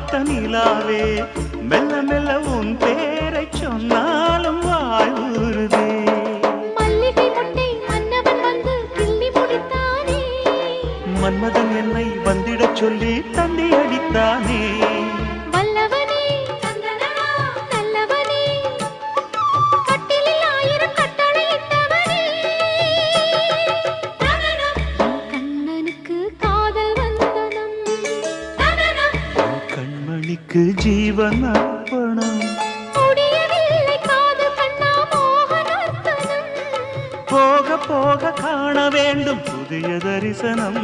பார்த்த நிலாவே மெல்ல மெல்ல உன் பேரை சொன்னாலும் வாய் ஊறுதே. மல்லிகை மொட்டை மன்னவன் வந்து கிள்ளி முடித்தானே, மன்மதன் என்னை வந்திடச் சொல்லி தந்தி அடித்தானே. வல்லவனே நல்லவனே, கட்டிலில் 1000 கட்டளையிட்டவனே, கண்ணனுக்கு காதல் வந்தனம், கண்மணிக்கு ஜீவன் அர்ப்பணம். முடியவில்லை காதல் கண்ணா மோகனர்த்தனம். போக போக காண வேண்டும் புதிய தரிசனம்.